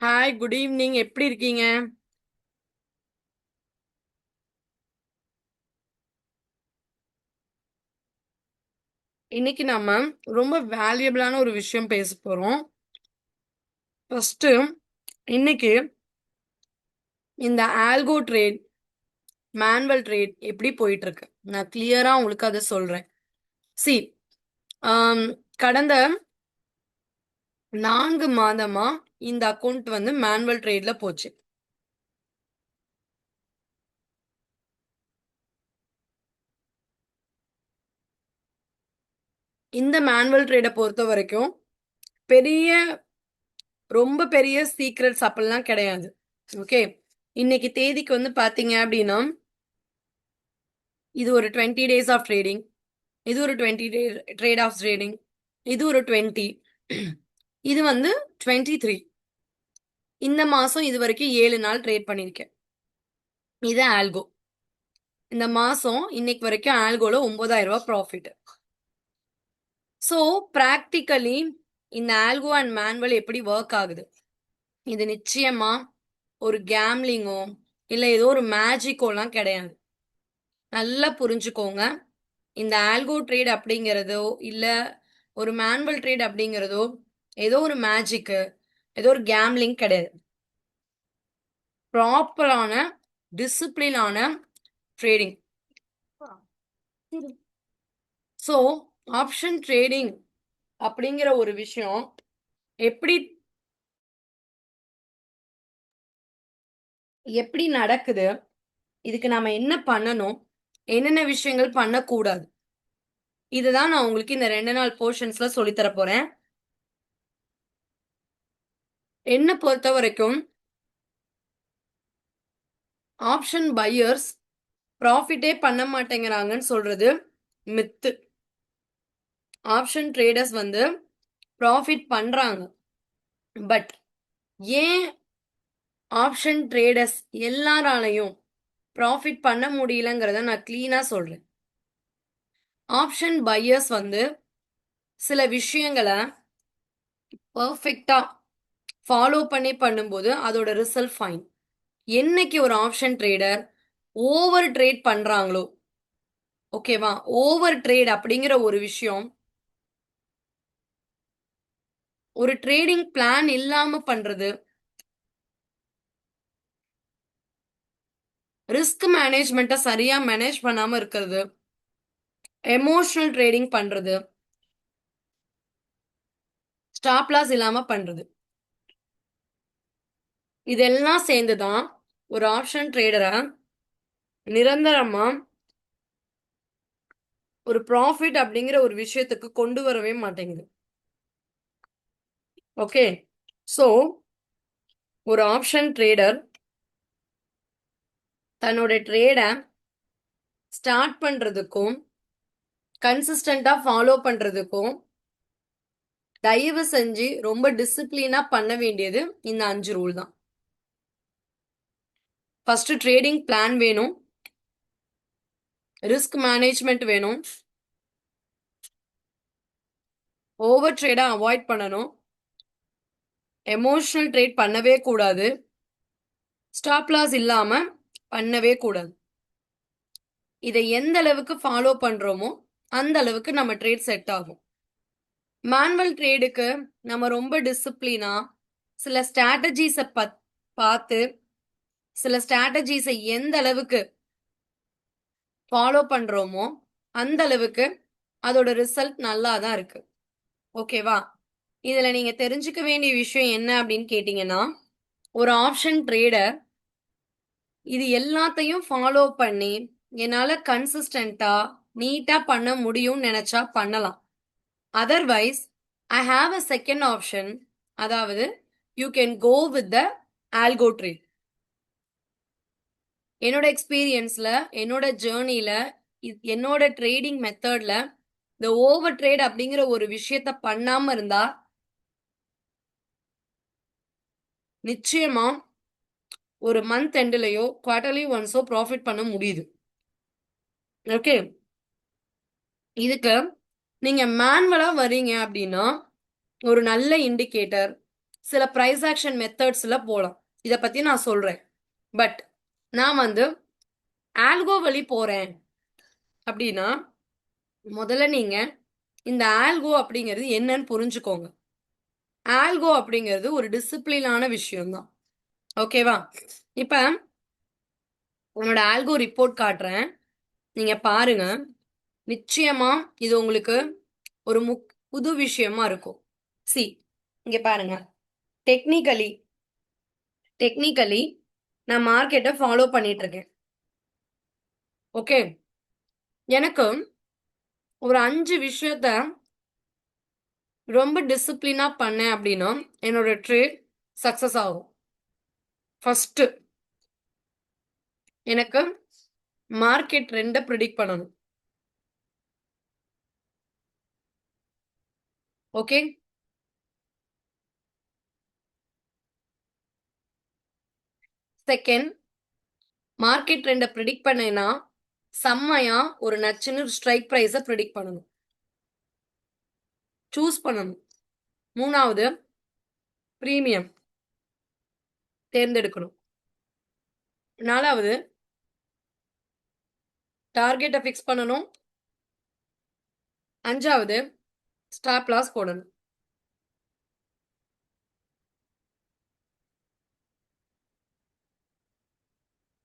Hi, good evening. எப்படி இருக்கீங்க? இன்னைக்கு நம்ம ரொம்ப வேல்யூபிளான ஒரு விஷயம் பேச போறோம். ஃபர்ஸ்ட், இன்னைக்கு இந்த ஆல்கோ ட்ரேட், மேனுவல் ட்ரேட் எப்படி போயிட்டு இருக்கு? நான் கிளியரா உங்களுக்கு அதை சொல்றேன். சி, கடந்த 4 மாதமா இந்த அக்கவுண்ட் வந்து மேனுவல் ட்ரேட்ல போச்சு. இந்த மேனுவல் ட்ரேடை பொறுத்த வரைக்கும் பெரிய ரொம்ப பெரிய சீக்ரெட்ஸ் அப்படிலாம் கிடையாது. ஓகே, இன்னைக்கு தேதிக்கு வந்து பாத்தீங்க அப்படின்னா இது ஒரு 20 டேஸ் ஆஃப் ட்ரேடிங், இது ஒரு 20 டே ட்ரேட் ஆஃப் ட்ரேடிங், இது ஒரு 20, இது வந்து 23. இந்த மாசம் இது வரைக்கும் 7 நாள் ட்ரேட் பண்ணியிருக்கேன். இது ஆல்கோ. இந்த மாசம் இன்னைக்கு வரைக்கும் ஆல்கோல 9,000 ரூபாய் ப்ராஃபிட். ஸோ ப்ராக்டிக்கலி இந்த ஆல்கோ அண்ட் மேனுவல் எப்படி ஒர்க் ஆகுது? இது நிச்சயமா ஒரு கேம்லிங்கோ இல்லை ஏதோ ஒரு மேஜிக்கோலாம் கிடையாது. நல்லா புரிஞ்சுக்கோங்க. இந்த ஆல்கோ ட்ரேட் அப்படிங்கிறதோ இல்ல ஒரு மேனுவல் ட்ரேட் அப்படிங்கிறதோ ஏதோ ஒரு மேஜிக்கு, ஏதோ ஒரு கேம்லிங் கிடையாது. ப்ராப்பரான டிசிப்ளினான ட்ரேடிங். ஸோ ஆப்ஷன் ட்ரேடிங் அப்படிங்கிற ஒரு விஷயம் எப்படி எப்படி நடக்குது, இதுக்கு நாம என்ன பண்ணணும், என்னென்ன விஷயங்கள் பண்ணக்கூடாது, இதுதான் நான் உங்களுக்கு இந்த 2 நாள் போர்ஷன்ஸ்ல சொல்லித்தர போறேன். என்ன பொறுத்த வரைக்கும் ஆப்ஷன் பையர்ஸ் ப்ராஃபிட்டே பண்ண மாட்டேங்கிறாங்கன்னு சொல்றது மித்து. ஆப்ஷன் ட்ரேடர்ஸ் வந்து ப்ராஃபிட் பண்றாங்க. பட் ஏன் ஆப்ஷன் ட்ரேடர்ஸ் எல்லாராலையும் ப்ராஃபிட் பண்ண முடியலங்கிறத நான் கிளீனா சொல்றேன். ஆப்ஷன் பையர்ஸ் வந்து சில விஷயங்களை பர்ஃபெக்டா ஃபாலோ பண்ணி பண்ணும்போது அதோட ரிசல்ட் ஃபைன். என்னைக்கு ஒரு ஆப்ஷன் ட்ரேடர் ஓவர் ட்ரேட் பண்றாங்களோ, ஓகேவா, ஓவர் ட்ரேட் அப்படிங்கிற ஒரு விஷயம் ஒரு ட்ரேடிங் பிளான் இல்லாம பண்றது, ரிஸ்க் மேனேஜ்மெண்ட்டை சரியா மேனேஜ் பண்ணாம இருக்கிறது, எமோஷனல் ட்ரேடிங் பண்றது, ஸ்டாப் லாஸ் இல்லாம பண்றது, இதெல்லாம் சேர்ந்துதான் ஒரு ஆப்ஷன் ட்ரேடரை நிரந்தரமா ஒரு ப்ராஃபிட் அப்படிங்கிற ஒரு விஷயத்துக்கு கொண்டு வரவே மாட்டேங்குது. ஓகே, ஸோ ஒரு ஆப்ஷன் ட்ரேடர் தன்னோட ட்ரேடை ஸ்டார்ட் பண்றதுக்கும் கன்சிஸ்டண்டா ஃபாலோ பண்றதுக்கும் தயவு செஞ்சு ரொம்ப டிசிப்ளினா பண்ண வேண்டியது இந்த 5 ரூல் தான். ஃபர்ஸ்ட், ட்ரேடிங் பிளான் வேணும், ரிஸ்க் மேனேஜ்மெண்ட் வேணும், ஓவர் ட்ரேடை அவாய்ட் பண்ணணும், எமோஷனல் ட்ரேட் பண்ணவே கூடாது, ஸ்டாப் லாஸ் இல்லாம பண்ணவே கூடாது. இதை எந்த அளவுக்கு ஃபாலோ பண்றோமோ அந்த அளவுக்கு நம்ம ட்ரேட் செட் ஆகும். மேனுவல் ட்ரேடுக்கு நம்ம ரொம்ப டிசிப்ளினா சில ஸ்ட்ராட்டஜிஸை பார்த்து சில ஸ்ட்ராட்டஜிஸை எந்த அளவுக்கு ஃபாலோ பண்றோமோ அந்த அளவுக்கு அதோட ரிசல்ட் நல்லா தான் இருக்கு. ஓகேவா? இதுல நீங்க தெரிஞ்சுக்க வேண்டிய விஷயம் என்ன அப்படின்னு கேட்டீங்கன்னா, ஒரு ஆப்ஷன் ட்ரேடர் இது எல்லாத்தையும் ஃபாலோ பண்ணி என்னால கன்சிஸ்டண்டா நீட்டா பண்ண முடியும்னு நினைச்சா பண்ணலாம். Otherwise I have a second option, அதாவது you can go with the algo trade. என்னோட எக்ஸ்பீரியன்ஸ்ல, என்னோட ஜேர்னில, என்னோட ட்ரேடிங் மெத்தட்ல இந்த ஓவர் ட்ரேட் அப்படிங்கிற ஒரு விஷயத்த பண்ணாம இருந்தா நிச்சயமா ஒரு மந்த் எண்ட்லயோ குவார்டர்லி ஒன்ஸோ ப்ராஃபிட் பண்ண முடியுது. ஓகே, இதுக்கு நீங்க மேனுவலா வரீங்க அப்படின்னா ஒரு நல்ல இண்டிகேட்டர், சில பிரைஸ் ஆக்ஷன் மெத்தட்ஸ்ல போகலாம். இதை பத்தி நான் சொல்றேன். பட் நான் வந்து ஆல்கோ வழி போறேன் அப்படின்னா முதல்ல நீங்க இந்த ஆல்கோ அப்படிங்கிறது என்னன்னு புரிஞ்சுக்கோங்க. ஆல்கோ அப்படிங்கிறது ஒரு டிசிப்ளினான விஷயம்தான். ஓகேவா? இப்ப உன்னோட ஆல்கோ ரிப்போர்ட் காட்டுறேன், நீங்க பாருங்க. நிச்சயமா இது உங்களுக்கு ஒரு புது விஷயமா இருக்கும். சி, இங்க பாருங்க. டெக்னிக்கலி டெக்னிக்கலி நான் மார்க்கெட்டை ஃபாலோ பண்ணிட்டு இருக்கேன். ஓகே, எனக்கு ஒரு 5 விஷயத்த ரொம்ப டிசிப்ளினா பண்ணேன் அப்படின்னா என்னோட ட்ரேட் சக்சஸ் ஆகும். ஃபர்ஸ்ட், எனக்கு மார்க்கெட் ட்ரெண்டை ப்ரிடிக்ட் பண்ணணும். ஓகே, செகண்ட், மார்க்கெட் ட்ரெண்டை ப்ரிடிக்ட் பண்ணேன்னா செம்மையா ஒரு நச்சுன்னு ஸ்ட்ரைக் ப்ரைஸை ப்ரிடிக்ட் பண்ணணும், சூஸ் பண்ணணும். மூணாவது, பிரீமியம் தேர்ந்தெடுக்கணும். நாலாவது, டார்கெட்டை ஃபிக்ஸ் பண்ணணும். அஞ்சாவது, ஸ்டாப் லாஸ் போடணும்.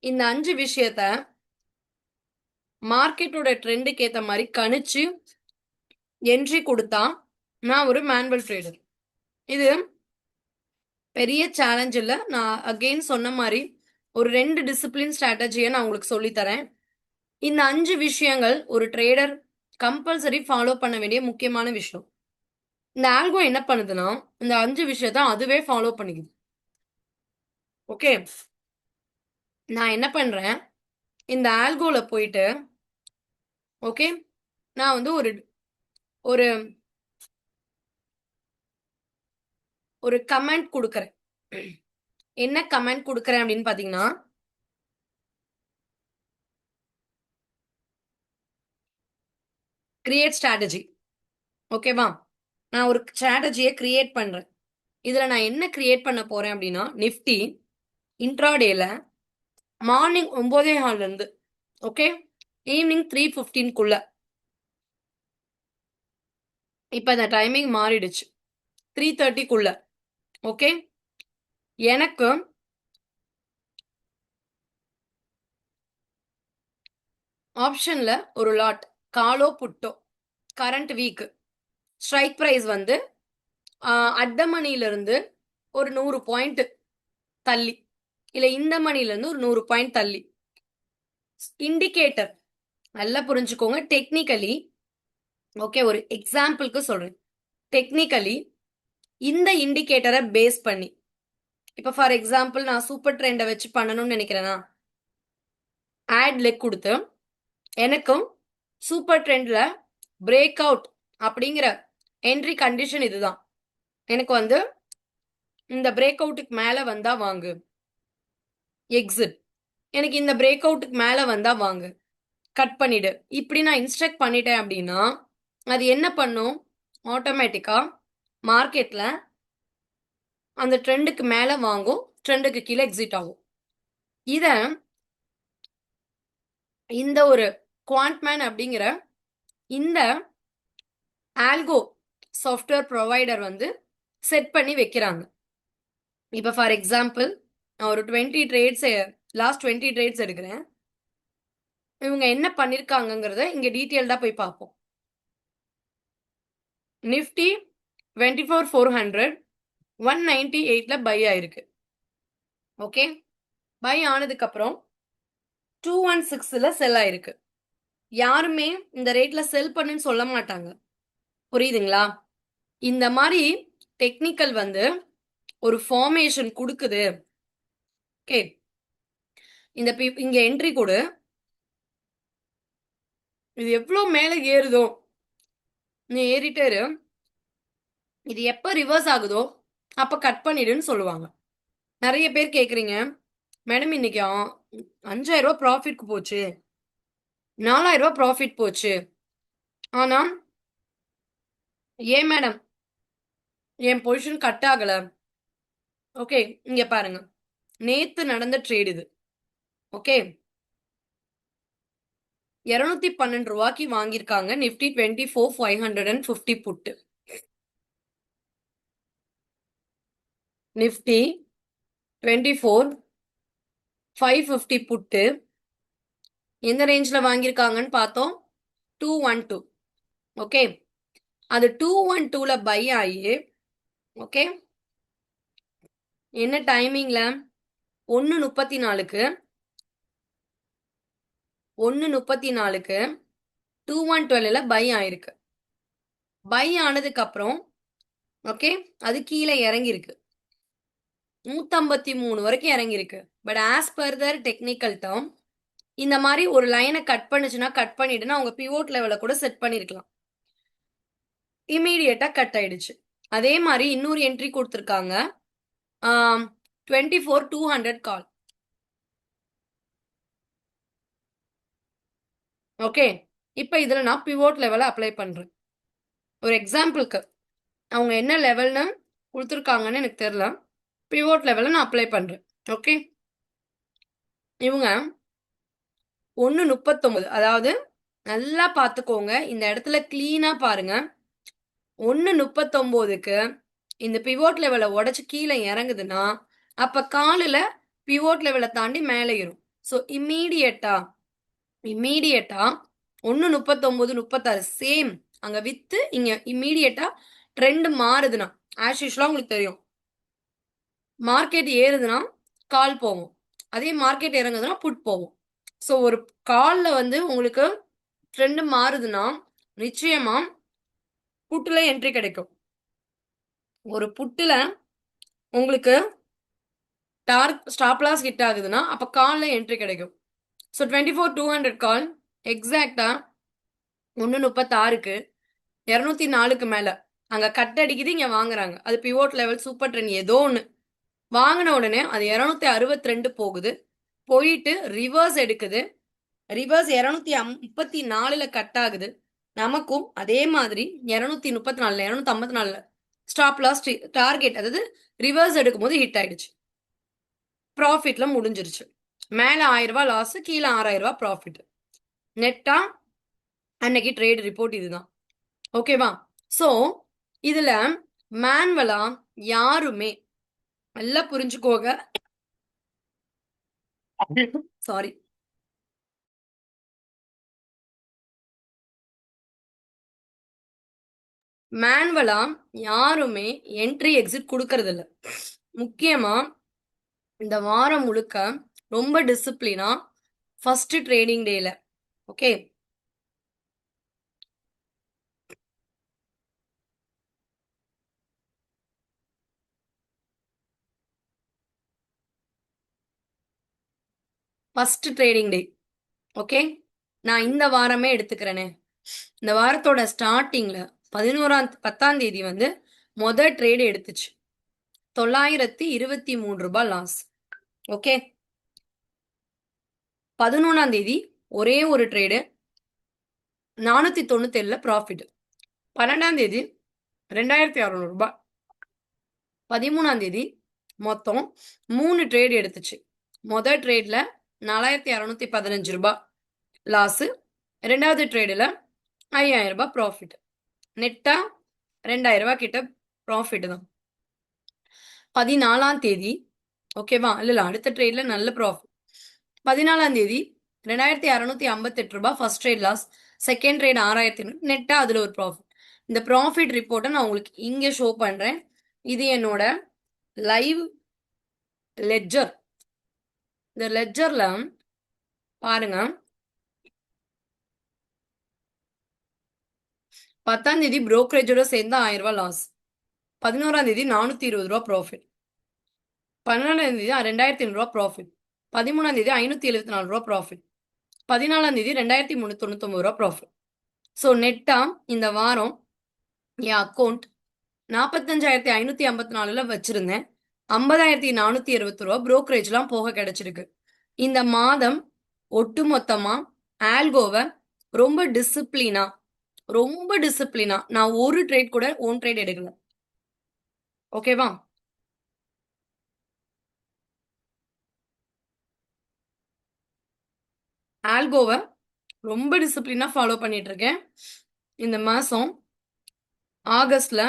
இந்த 5 விஷயத்த மார்க்கெட்டோட ட்ரெண்டுக்கு ஏத்த மாதிரி கணிச்சு என்ட்ரி கொடுத்தா நான் ஒரு மேனுவல் ட்ரேடர். இது பெரிய சேலஞ்ச் இல்லை. நான் அகெயின் சொன்ன மாதிரி ஒரு 2 டிசிப்ளின் ஸ்ட்ராட்டஜியை நான் உங்களுக்கு சொல்லித்தரேன். இந்த 5 விஷயங்கள் ஒரு ட்ரேடர் கம்பல்சரி ஃபாலோ பண்ண வேண்டிய முக்கியமான விஷயம். இந்த ஆல்கோ என்ன பண்ணுதுன்னா இந்த 5 விஷயத்த அதுவே ஃபாலோ பண்ணிக்குது. ஓகே, நான் என்ன பண்றேன், இந்த ஆல்கோல போயிட்டு ஓகே நான் வந்து ஒரு ஒரு ஒரு கமெண்ட் கொடுக்கறேன். என்ன கமெண்ட் கொடுக்கறேன் அப்படின்னு பாத்தீங்கன்னா, கிரியேட் ஸ்ட்ராட்டஜி. ஓகேவா? நான் ஒரு ஸ்ட்ராட்டஜியை கிரியேட் பண்றேன். இதுல நான் என்ன கிரியேட் பண்ண போறேன் அப்படின்னா, நிஃப்டி இன்ட்ராடேல மார்னிங் 9:15 இருந்து ஓகே ஈவினிங் 3:15 இப்ப இந்த டைமிங் மாறிடுச்சு, 3:30 ஓகே, எனக்கு ஆப்ஷன்ல ஒரு லாட் காலோ Bhutto current week strike price வந்து அட் மணில இருந்து ஒரு 100 பாயிண்ட் தள்ளி, இல்ல இந்த மணில இருந்து ஒரு 100 பாயிண்ட் தள்ளி. இண்டிகேட்டர் நல்லா புரிஞ்சுக்கோங்க. டெக்னிக்கலி ஓகே, ஒரு எக்ஸாம்பிளுக்கு சொல்றேன். டெக்னிக்கலி இந்த இண்டிகேட்டரை பேஸ் பண்ணி, இப்ப ஃபார் எக்ஸாம்பிள் நான் சூப்பர் ட்ரெண்டை வச்சு பண்ணணும்னு நினைக்கிறேன்னா ஆட் லெக் கொடுத்து எனக்கும் சூப்பர் ட்ரெண்ட்ல பிரேக் அவுட் அப்படிங்கிற என்ட்ரி கண்டிஷன் இதுதான். எனக்கு வந்து இந்த பிரேக் அவுட்டுக்கு மேல வந்தா வாங்கு, எக்ஸிட். எனக்கு இந்த பிரேக் அவுட்டுக்கு மேல வந்தா வாங்கு, கட் பண்ணிடு. இப்படி நான் இன்ஸ்ட்ரக்ட் பண்ணிட்டேன் அப்படின்னா அது என்ன பண்ணும், ஆட்டோமேட்டிக்கா மார்க்கெட்ல அந்த ட்ரெண்டுக்கு மேல வாங்கும், ட்ரெண்டுக்கு கீழே எக்ஸிட் ஆகும். இத இந்த ஒரு குவாண்ட்மேன் அப்படிங்கிற இந்த ஆல்கோ சாஃப்ட்வேர் ப்ரொவைடர் வந்து செட் பண்ணி வைக்கிறாங்க. இப்ப ஃபார் எக்ஸாம்பிள் நான் ஒரு 20 ட்ரேட்ஸ் லாஸ்ட் 20 ட்ரேட்ஸ் எடுக்கிறேன். இவங்க என்ன பண்ணிருக்காங்கிறத இங்க டீட்டெயில்டா போய் பார்ப்போம். நிஃப்டி 24,400 198ல பை ஆயிருக்கு. ஓகே, பை ஆனதுக்கு அப்புறம் 216ல செல் ஆயிருக்கு. யாருமே இந்த ரேட்ல செல் பண்ணுன்னு சொல்ல மாட்டாங்க. புரியுதுங்களா? இந்த மாதிரி டெக்னிக்கல் வந்து ஒரு ஃபார்மேஷன் கொடுக்குது. ஓகே, இந்த இங்க என்ட்ரி கொடு, இது எவ்வளவு மேல ஏறுதோ நீ ஏறிட்டே இரு, இது எப்ப ரிவர்ஸ் ஆகுதோ அப்ப கட் பண்ணிடுன்னு சொல்லுவாங்க. நிறைய பேர் கேக்குறீங்க, மேடம் இன்னைக்கு 5,000 ரூபாய் ப்ராஃபிட்க்கு போச்சு, 4,000 ரூபாய் ப்ராஃபிட் போச்சு, ஆனா ஏன் மேடம் என் பொசிஷன் கட் ஆகல ஓகே, இங்க பாருங்க. நேத்து நடந்த ட்ரேட் இது. ஓகே, 212 ரூபாய்க்கு வாங்கியிருக்காங்க. நிஃப்டி 24,550 புட்டு. நிஃப்டி 24,550 புட்டு எந்த ரேஞ்ச்ல வாங்கியிருக்காங்கன்னு பார்த்தோம். 212. ஓகே, அது 212ல பை ஆகி, ஓகே, என்ன டைமிங்ல 1:34க்கு 2112ல பை ஆயிருக்கு. பை ஆனதுக்கு அப்புறம் ஓகே, அது கீழே இறங்கிருக்கு. 153 வரைக்கும் இறங்கிருக்கு. But as per the technical term இந்த மாதிரி ஒரு லைனை கட் பண்ணுச்சுன்னா கட் பண்ணிட்டுனா அவங்க பிவோட் லெவல கூட செட் பண்ணிருக்கலாம். இமீடியட்டா கட் ஆயிடுச்சு. அதே மாதிரி இன்னொரு என்ட்ரி கொடுத்துருக்காங்க. 24,200 கால். ஓகே, இப்போ இதுல நான் பிவோட் லெவலை அப்ளை பண்றேன். ஒரு எக்ஸாம்பிளுக்கு அவங்க என்ன லெவல்னு கொடுத்துருக்காங்கன்னு எனக்கு தெரியல. பிவோட் லெவலை நான் அப்ளை பண்றேன். ஓகே, இவங்க 1:39, அதாவது நல்லா பார்த்துக்கோங்க, இந்த இடத்துல கிளீனா பாருங்க. 1:39க்கு இந்த பிவோட் லெவலை உடைச்சு கீழே இறங்குதுன்னா அப்ப காலில பிவோட் லெவலை தாண்டி மேலே ஏறும். ஸோ இம்மீடியட்டா 1:39, 36 சேம் அங்க வித்து இங்க இம்மீடியட்டா ட்ரெண்ட் மாறுதுன்னா ஆஸ் யூஷுவலா உங்களுக்கு தெரியும். மார்க்கெட் ஏறுதுன்னா கால் போகும், அதே மார்க்கெட் இறங்குதுன்னா புட் போகும். ஸோ ஒரு காலில் வந்து உங்களுக்கு ட்ரெண்ட் மாறுதுன்னா நிச்சயமா புட்டுல என்ட்ரி கிடைக்கும். ஒரு புட்டுல உங்களுக்கு ஸ்டாப் லாஸ் ஹிட் ஆகுதுன்னா அப்ப கால்ல என்ட்ரி கிடைக்கும். ஸோ 24,200 கால் எக்ஸாக்டா 1:36க்கு 204க்கு மேல அங்க கட் அடிக்குது, இங்க வாங்குறாங்க. அது பிவோட் லெவல் சூப்பர் ட்ரெண்ட் ஏதோ ஒன்று வாங்கின உடனே அது 262 போகுது, போயிட்டு ரிவர்ஸ் எடுக்குது. ரிவர்ஸ் 234ல கட் ஆகுது. நமக்கும் அதே மாதிரி 234 254 ஸ்டாப் லாஸ் டார்கெட், அதாவது ரிவர்ஸ் எடுக்கும் போது ஹிட் ஆயிடுச்சு. ப்ராஃபிட்ல முடிஞ்சிருச்சு. மேல 1000 ரூபாய் லாஸ், கீழே 6000 ரூபாய் ப்ராஃபிட். நெட்டா அன்னைக்கு ட்ரேட் ரிப்போர்ட் இதுதான். ஓகேவா? சோ இதுல மேனுவலா யாருமே நல்லா புரிஞ்சுக்கோங்க. சாரி, மேனுவலா யாருமே என்ட்ரி எக்ஸிட் கொடுக்கறது இல்ல. முக்கியமா இந்த வாரம் முழுக்க ரொம்ப டிசிப்ளினா ஃபர்ஸ்ட் ட்ரேடிங் டேல. ஓகே, ஃபர்ஸ்ட் ட்ரேடிங் டே. ஓகே, நான் இந்த வாரமே எடுத்துக்கிறேனே. இந்த வாரத்தோட ஸ்டார்டிங்ல 10ஆம் தேதி வந்து முதல் ட்ரேடு எடுத்துச்சு. 923 ரூபாய் லாஸ். ஓகே, 11ஆம் தேதி ஒரே ஒரு ட்ரேடு 497ல ப்ராஃபிட். 12ஆம் தேதி 2600 ரூபாய். 13ஆம் தேதி மொத்தம் 3 ட்ரேடு எடுத்துச்சு. முதல் ட்ரேட்ல 4615 ரூபாய் லாஸ். ரெண்டாவது ட்ரேடுல 5000 ரூபாய் ப்ராஃபிட். நெட்டா 2000 ரூபாய் கிட்ட ப்ராஃபிட் தான். 14ஆம் தேதி ஓகேவா, இல்ல அடுத்த ட்ரேட்ல நல்ல ப்ராஃபிட். 14ஆம் தேதி 2658 ரூபாய் first trade loss. Second trade 6000, நெட்டா அதுல ஒரு ப்ராஃபிட். இந்த ப்ராஃபிட் ரிப்போர்ட்டை நான் உங்களுக்கு இங்க ஷோ பண்றேன். இது என்னோட லைவ் லெட்ஜர். இந்த லெட்ஜர்ல பாருங்க, 10ஆம் தேதி புரோக்கரேஜோட சேர்ந்து 1000 ரூபாய் லாஸ். 11ஆம் தேதி 420 ரூபாய் ப்ராஃபிட். 12ஆம் தேதி 2500 ரூபாய் ப்ராஃபிட். 13ஆம் தேதி 574 ரூபாய் ப்ராஃபிட். 14ஆம் தேதி 2399 ரூபாய் ப்ராஃபிட். ஸோ நெட்டா இந்த வாரம் என் அக்கௌண்ட் 45,554ல வச்சிருந்தேன். 50,460 ரூபாய் புரோக்கரேஜ்லாம் போக கிடைச்சிருக்கு. இந்த மாதம் ஒட்டுமொத்தமா ஆல்கோவை ரொம்ப டிசிப்ளினா நான் ஒரு ட்ரேட் கூட ஓன் ட்ரேட் எடுக்கல. ஓகேவா? ஆல்கோவை ரொம்ப டிசிப்ளினா ஃபாலோ பண்ணிட்டு இருக்கேன். இந்த மாசம் ஆகஸ்ட்ல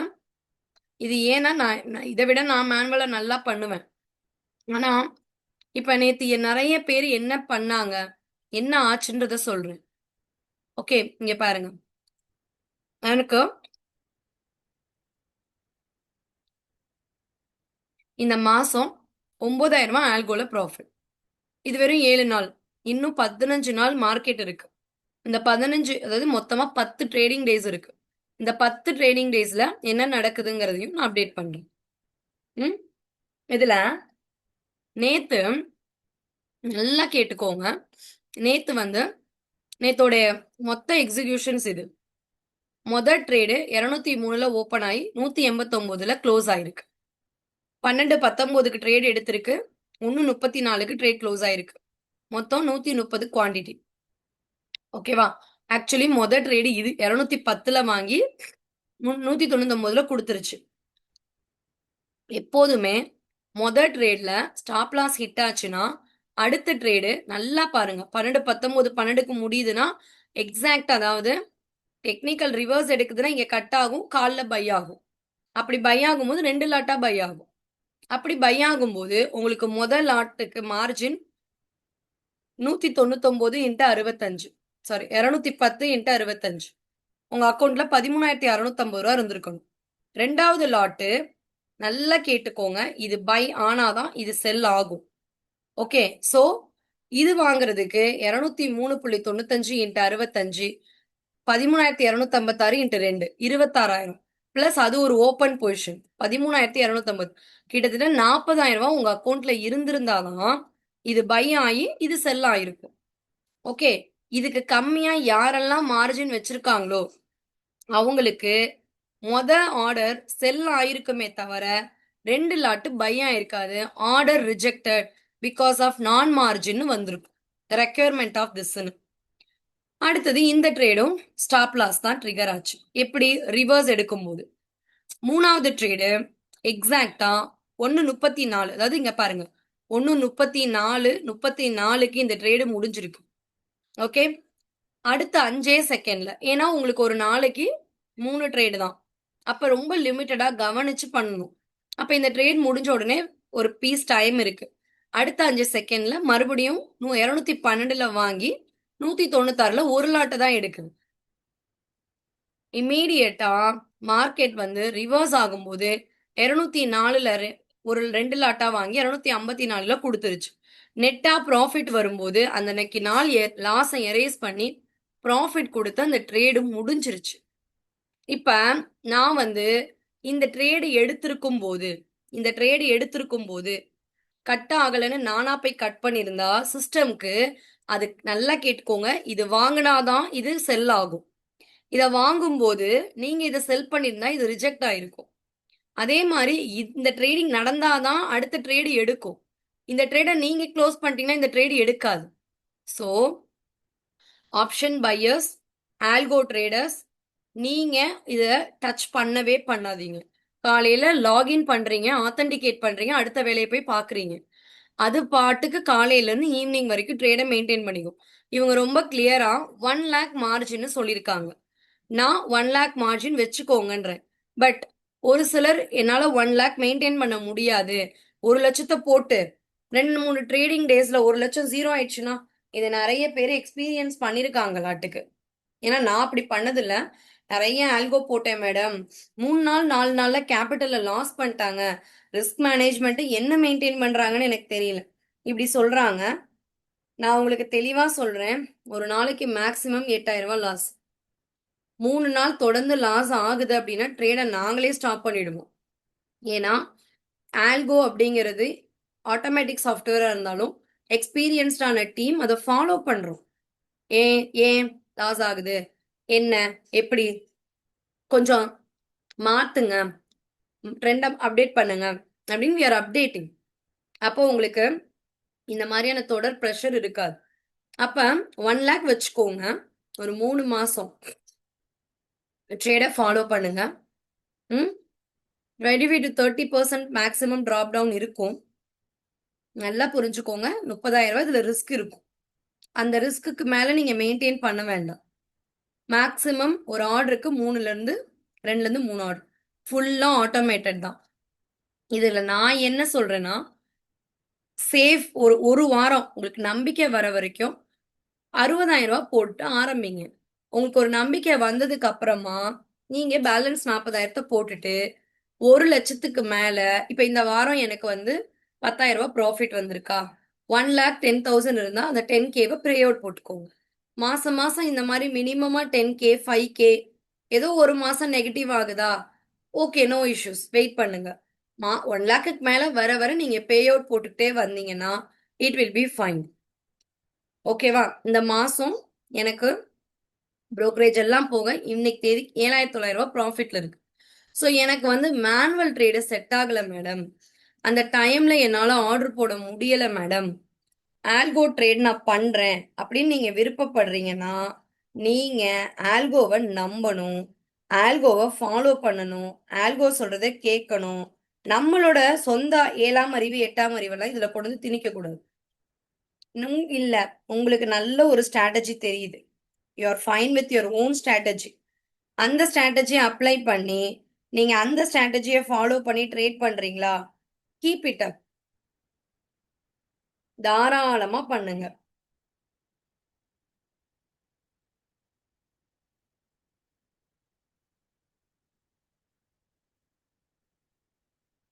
இது ஏன்னா இதை விட நான் மேனுவலா நல்லா பண்ணுவேன். ஆனா இப்ப நேத்து நிறைய பேர் என்ன பண்ணாங்க, என்ன ஆச்சுன்றத சொல்றேன். ஓகே, இங்க பாருங்க. எனக்கு இந்த மாசம் 9,000 ரூபாய் ஆல்கோல ப்ராஃபிட். இது வெறும் 7 நாள். இன்னும் 15 நாள் மார்க்கெட் இருக்கு. இந்த 15, அதாவது மொத்தமா 10 ட்ரேடிங் டேஸ் இருக்கு. இந்த 10 ட்ரேடிங் டேஸ்ல என்ன நடக்குதுங்கிறதையும் நான் அப்டேட் பண்றேன். இதுல நேத்து நல்லா கேட்டுக்கோங்க. நேத்து நேத்தோடைய மொத்த எக்ஸிகியூஷன்ஸ் இது. முதல் ட்ரேடு 203ல ஓபன் ஆகி 189ல க்ளோஸ் ஆயிருக்கு. 12:19க்கு ட்ரேட் எடுத்திருக்கு. 1:34க்கு ட்ரேட் க்ளோஸ் ஆயிருக்கு. மொத்தம் 130 குவான்டிட்டி. ஓகேவா? ஆக்சுவலி முதல் ட்ரேடு இது 210ல வாங்கி 199ல கொடுத்துருச்சு. எப்போதுமே முதல் ட்ரேட்ல ஸ்டாப் லாஸ் ஹிட் ஆச்சுன்னா அடுத்த ட்ரேடு நல்லா பாருங்க. 12:19 12க்கு முடியுதுன்னா எக்ஸாக்ட், அதாவது டெக்னிக்கல் ரிவர்ஸ் எடுக்குதுன்னா இங்க கட் ஆகும், கால்ல பை ஆகும். அப்படி பை ஆகும்போது 2 லாட்டா பை ஆகும். அப்படி பை ஆகும்போது உங்களுக்கு முதல் லாட்டுக்கு மார்ஜின் 199 இன்ட்டு 65, சாரி 210 இன்ட்டு 65. உங்க அக்கௌண்ட்ல 13,650 ரூபா இருந்திருக்கணும். ரெண்டாவது லாட்டு நல்லா கேட்டுக்கோங்க, இது பை ஆனாதான் இது செல் ஆகும். ஓகே, சோ இது வாங்குறதுக்கு 203.95 இன்ட்டு 65, 13,256 இன்ட்டு 2, 26,000 பிளஸ் அது ஒரு ஓப்பன் பொசிஷன் 13,250, கிட்டத்தட்ட 40,000 ரூபாய் உங்க அக்கௌண்ட்ல இருந்திருந்தாதான் இது பை ஆகி இது செல் ஆயிருக்கும். ஓகே, இதுக்கு கம்மியா யாரெல்லாம் மார்ஜின் வச்சிருக்காங்களோ அவங்களுக்கு மொத ஆர்டர் செல் ஆயிருக்குமே தவிர 2 லாட்டு பை ஆயிருக்காது. Order rejected because of non margin வந்திருக்கும், ரெக்யர்மெண்ட் ஆஃப் திஸ்ன்னு. அடுத்தது இந்த ட்ரேடும் ஸ்டாப் லாஸ் தான் ட்ரிகர் ஆச்சு. எப்படி? ரிவர்ஸ் எடுக்கும்போது மூணாவது ட்ரேடு எக்ஸாக்டா 1:34, அதாவது இங்க பாருங்க 1:34க்கு இந்த ட்ரேடு முடிஞ்சிருக்கு. ஓகே, அடுத்த 5 செகண்ட்ல, ஏன்னா உங்களுக்கு ஒரு நாளைக்கு 3 ட்ரேடு தான், அப்ப ரொம்ப லிமிட்டடா கவனிச்சு பண்ணணும். அப்ப இந்த ட்ரேட் முடிஞ்ச உடனே ஒரு பீஸ் டைம் இருக்கு. அடுத்த 5 செகண்ட்ல மறுபடியும் 212ல வாங்கி 196ல ஒரு லாட்டை தான் எடுக்குது. இம்மீடியட்டா மார்க்கெட் ரிவர்ஸ் ஆகும்போது 204ல ஒரு 2 லாட்டா வாங்கி 254ல கொடுத்துருச்சு. நெட்டா ப்ராஃபிட் வரும்போது அந்த அன்னைக்கு நாள் லாஸை எரேஸ் பண்ணி ப்ராஃபிட் கொடுத்து அந்த ட்ரேடு முடிஞ்சிருச்சு. இப்ப நான் இந்த ட்ரேடு எடுத்திருக்கும் போது கட் ஆகலைன்னு நானா போய் கட் பண்ணியிருந்தா சிஸ்டம்க்கு அது நல்லா கேட்டுக்கோங்க, இது வாங்கினாதான் இது செல் ஆகும். இதை வாங்கும்போது நீங்க இதை செல் பண்ணியிருந்தா இது ரிஜெக்ட் ஆயிருக்கும். அதே மாதிரி இந்த ட்ரேடிங் நடந்தாதான் அடுத்த ட்ரேடு எடுக்கும். இந்த ட்ரேடை நீங்க க்ளோஸ் பண்ணிட்டீங்கன்னா இந்த ட்ரேடு எடுக்காது. So option buyers, algo traders, நீங்க இத டச் பண்ணவே பண்ணாதீங்க. காலையில லாகின் பண்றீங்க, ஆத்தென்டிகேட் பண்றீங்க, அடுத்த வேலையை போய் பாக்குறீங்க. அது பாட்டுக்கு காலையில இருந்து ஈவினிங் வரைக்கும் ட்ரேடை மெயின்டைன் பண்ணிக்கும். இவங்க ரொம்ப கிளியரா 1 லேக் மார்ஜின் சொல்லியிருக்காங்க. நான் 1 லேக் மார்ஜின் வச்சுக்கோங்கன்றேன். பட் ஒரு சிலர் என்னால 1 லேக் மெயின்டைன் பண்ண முடியாது, 1,00,000 போட்டு 2-3 ட்ரேடிங் டேஸ்ல 1,00,000 ஜீரோ ஆயிடுச்சுன்னா, இதை நிறைய பேர் எக்ஸ்பீரியன்ஸ் பண்ணிருக்காங்களாட்டுக்கு. ஏன்னா நான் அப்படி பண்ணதில்ல. நிறைய ஆல்கோ போட்டேன் மேடம், 3 நாள் 4 நாள்ல கேபிட்டல்ல லாஸ் பண்ணிட்டாங்க, ரிஸ்க் மேனேஜ்மெண்ட் என்ன மெயின்டைன் பண்றாங்கன்னு எனக்கு தெரியல, இப்படி சொல்றாங்க. நான் உங்களுக்கு தெளிவா சொல்றேன், ஒரு நாளைக்கு மேக்சிமம் 8,000 ரூபாய் லாஸ். 3 நாள் தொடர்ந்து லாஸ் ஆகுது அப்படின்னா ட்ரேடை நாங்களே ஸ்டாப் பண்ணிடுவோம். ஏன்னா ஆல்கோ அப்படிங்கிறது ஆட்டோமேட்டிக் சாஃப்ட்வேரா இருந்தாலும் எக்ஸ்பீரியன்ஸ்டான டீம் அதை ஃபாலோ பண்றோம். ஏன் ஏன் லாஸ் ஆகுது, என்ன, எப்படி, கொஞ்சம் மாத்துங்க, ட்ரெண்ட் அப்டேட் பண்ணுங்க அப்படின்னு we are updating. அப்போ உங்களுக்கு இந்த மாதிரியான தொடர் ப்ரெஷர் இருக்காது. அப்ப 1 லேக் வச்சுக்கோங்க, ஒரு 3 மாசம் ட்ரேடை ஃபாலோ பண்ணுங்க. 25 to 30% மேக்ஸிமம் ட்ராப் டவுன் இருக்கும். நல்லா புரிஞ்சுக்கோங்க, 30,000 ரூபாய் இதுல ரிஸ்க் இருக்கும். அந்த ரிஸ்க்குக்கு மேல நீங்க மெயின்டைன் பண்ண வேண்டாம். மேக்ஸிமம் ஒரு ஆர்டருக்கு 2ல இருந்து 3 ஆர்டர். ஃபுல்லா ஆட்டோமேட்டட் தான். இதுல நான் என்ன சொல்றேன்னா, சேஃப் ஒரு 1 வாரம் உங்களுக்கு நம்பிக்கை வர வரைக்கும் ரூ. 60,000 போட்டு ஆரம்பிங்க. உங்களுக்கு ஒரு நம்பிக்கை வந்ததுக்கு அப்புறமா, நீங்க பேலன்ஸ் 40,000 போட்டுட்டு 1,00,000க்கு மேல இப்ப இந்த வாரம் எனக்கு வந்து ரூ. 10,000 ப்ராஃபிட் வந்திருக்கா? 1,10,000 இருந்தா அந்த 10Kவ ப்ரே அவுட் போட்டுக்கோங்க. மாசம் மாசம் இந்த மாதிரி மினிமமா 10K, 5K ஏதோ ஒரு மாசம் நெகட்டிவ் ஆகுதா? Okay, no issues. வெயிட் பண்ணுங்க. 1 லேக்குக்கு மேல வர வர நீங்க பே அவுட் போட்டுக்கிட்டே வந்தீங்கன்னா, இட் வில் பி ஃபைன். ஓகேவா? இந்த மாசம் எனக்கு brokerage எல்லாம் போக இன்னைக்கு தேதி ரூ. 7,900 ப்ராஃபிட்ல இருக்கு. ஸோ எனக்கு வந்து மேனுவல் ட்ரேடு செட் ஆகல மேடம். அந்த டைம்ல என்னால ஆர்டர் போட முடியல மேடம். ஆல்கோ ட்ரேட் நான் பண்றேன் அப்படின்னு நீங்க விருப்பப்படுறீங்கன்னா, நீங்க ஆல்கோவை நம்பணும். ஆல்கோவை ஃபாலோ பண்ணணும். ஆல்கோ சொல்றத கேட்கணும். நம்மளோட சொந்த 7ஆம் அறிவு, 8ஆம் அறிவெல்லாம் இதுல கொண்டு வந்து திணிக்க கூடாது. இன்னும் இல்ல. உங்களுக்கு நல்ல ஒரு ஸ்ட்ராட்டஜி தெரியுது. You are fine with your own strategy. அந்த ஸ்ட்ராட்டஜியை அப்ளை பண்ணி நீங்க அந்த ஸ்ட்ராட்டஜியை ஃபாலோ பண்ணி ட்ரேட் பண்றீங்களா? Keep it up. தாராளமா பண்ணுங்க.